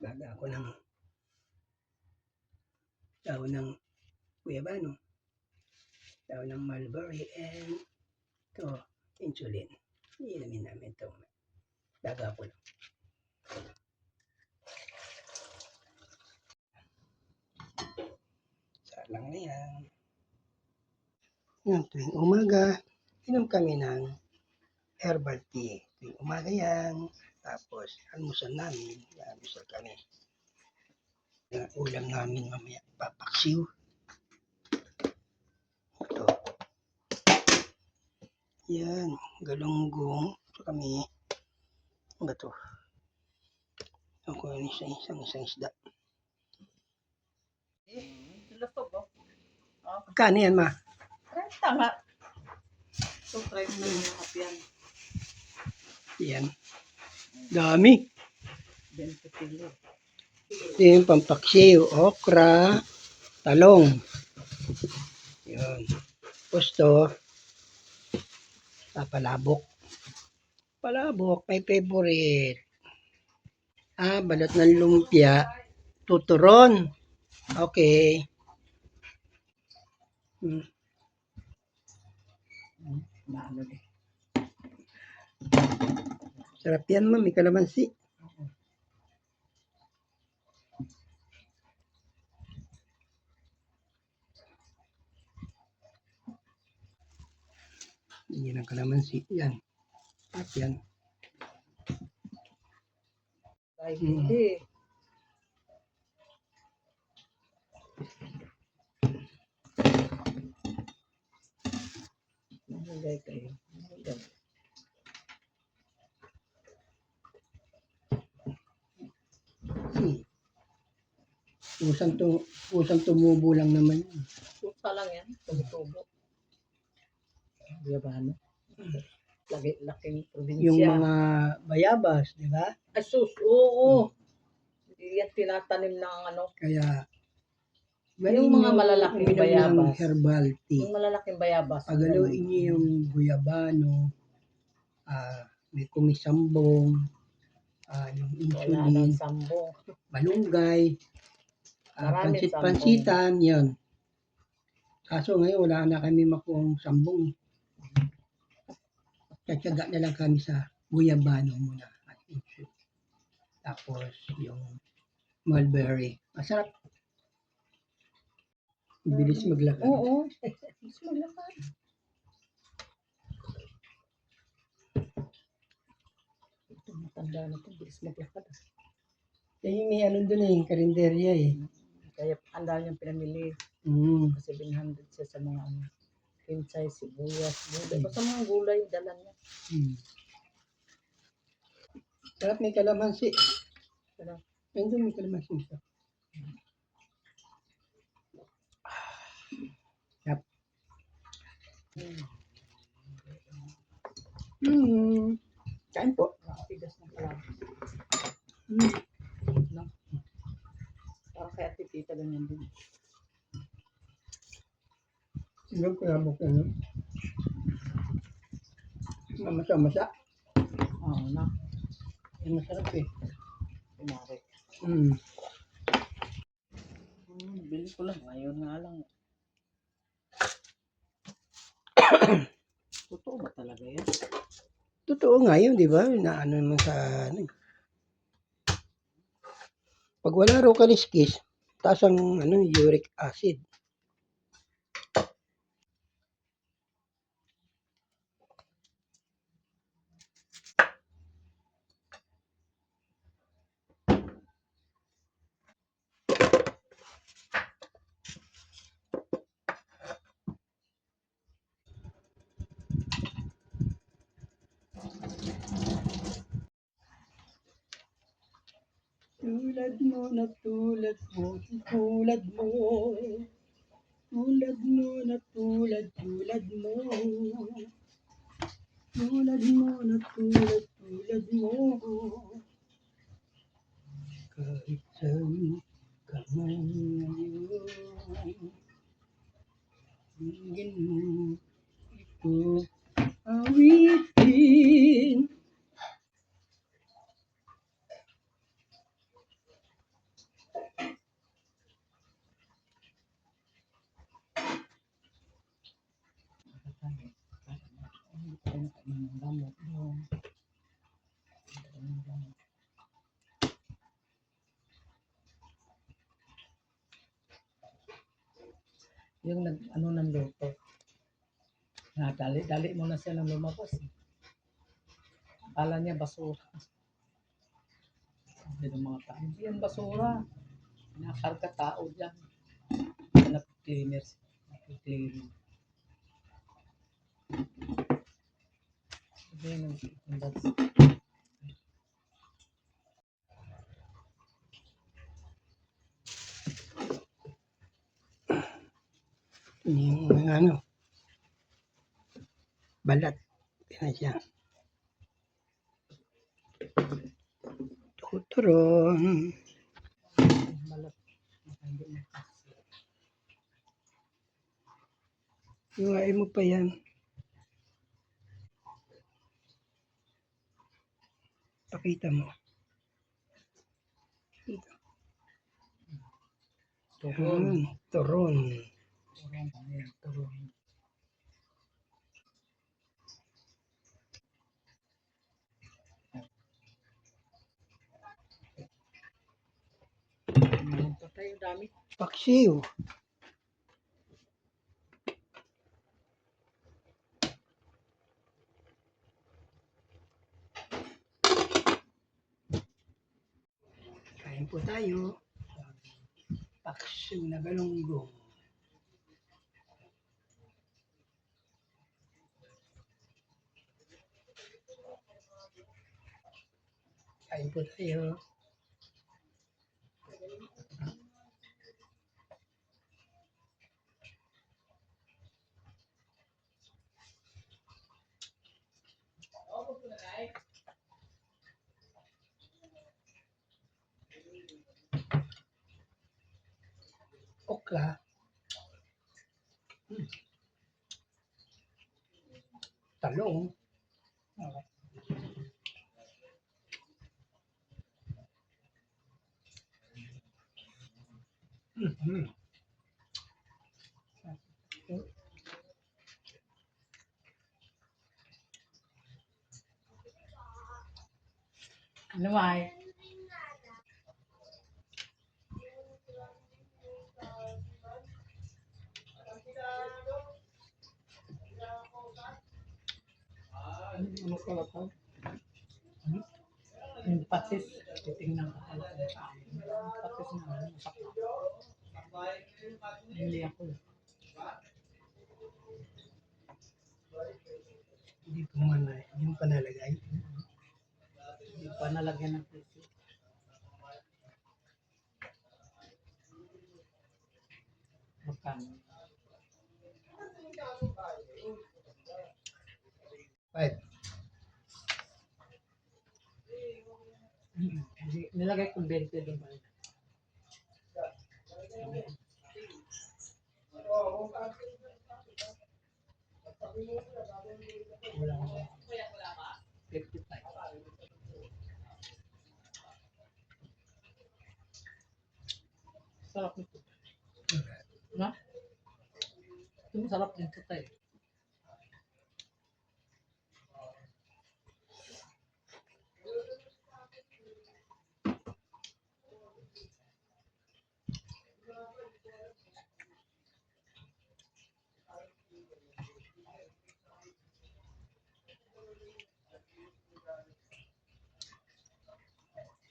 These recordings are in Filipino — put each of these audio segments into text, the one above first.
Gaga ako ng daw ng guyabano, daw ng mulberry, and ito, insulin. Iinumin namin ito. Daga ko lang. Salang na yan. Yung tuwing umaga, inom kami ng herbal tea. Tuwing umaga yan. Tapos, almusal namin. Almusal kami. Ulam namin mamaya, papaksiw. Ito. Yan, galunggong. Ito kami. Ano ba ito? Ako yung isang isda. Magkano yan, ma? 30 nga. So, 30 na yung kapyan. Yan. Dami. 20 kilo. Ito yung pampaksiw, okra, talong. Yun. Gusto, palabok. Palabok, my favorite. Balot ng lumpia, tuturon. Okay. Maano din. Sarap yan, ma. May kalamansi. Yan ang kalamansi. Yan. At yan. Ay, hindi. Nalagay kayo. Usang tumubo lang naman yan. Puta lang yan. Tumutubo. Guyabano. Laking probinsya. Yung mga bayabas, di ba? Asus, oo. Hindi yan tinatanim ng ano. Kaya, yung mga malalaking bayabas. Herbal tea. Yung malalaking bayabas. Pagaluin niyo yung guyabano, may kumisambong, yung insulin, sambong. malunggay, pansit-pansitan, yun. Kaso ngayon, wala na kami makuhang sambong. Tsatsaga na lang kami sa guyabano muna. At insulin. Tapos, yung mulberry. Masarap. Bilis maglakad. Oo. Bilis maglakad. Ito, matanda na ito. Bilis maglakad. Kaya may ano doon yung karinderya eh. Kaya ang dami niyang pinamili. Kasi 700 siya sa mga ano. Kinsay, sibuyas, gulay. Basta mga gulay, dala niya. Sarap, may kalamansi. Sarap. Nandun may kalamansi siya. Yep. Kain po. Nakatigas ng palabas. No? Parang kaya titita ganyan din. Ilang palabok ano? Masa-masa. Oo na. Masarap eh. Pinari. Bili ko lang. Ngayon nga lang. Totoo ba talaga yan? Totoo nga yun, di ba? Naano naman sa ano. Pag wala raw kaliskis, taas ang uric acid. Tulad mo na tulad mo, tulad mo. Tulad mo na tulad mo. Tulad mo na tulad mo. Kahit saan ka man ngayon, hingin mo ito awitin. yung ng luto. Dali mo na siya ng lumabas. Akala niya basura. Sabi ng mga tao, hindi yan basura. Nakarga tao dyan. Cleaners. Cleaner. Sabi ng that's Yung ano, balat. Yan siya. Turon. balat. Hindi na kasi. Iwain mo pa yan. Pakita mo. Ito. Turon. Turon. Turon. Meron pa tayo dami. Paksiw. Kain po tayo. Paksiw na galunggong. Kain po tayo. Okra. Talong. Ano ay? Ano pala to? Yung patis. Titingnan ko pala kung saan. Patis na masakit. Hindi ako. Hindi pa nalagay. Hindi pa nalagyan ng patis. Magkano? 5. Nilagay ko 20 doon ba? Wala ko. 55. Sarap nito. Na? Ito masarap din ito tayo.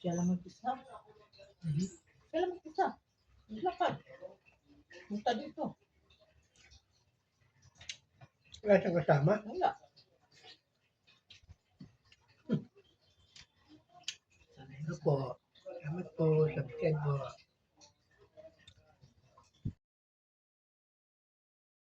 Siya lang mag-isa. Siya lang mag-isa. Maglakad. Punta dito. Wala siyang kasama. Wala. Ano po? Salamat po. Subscribe po.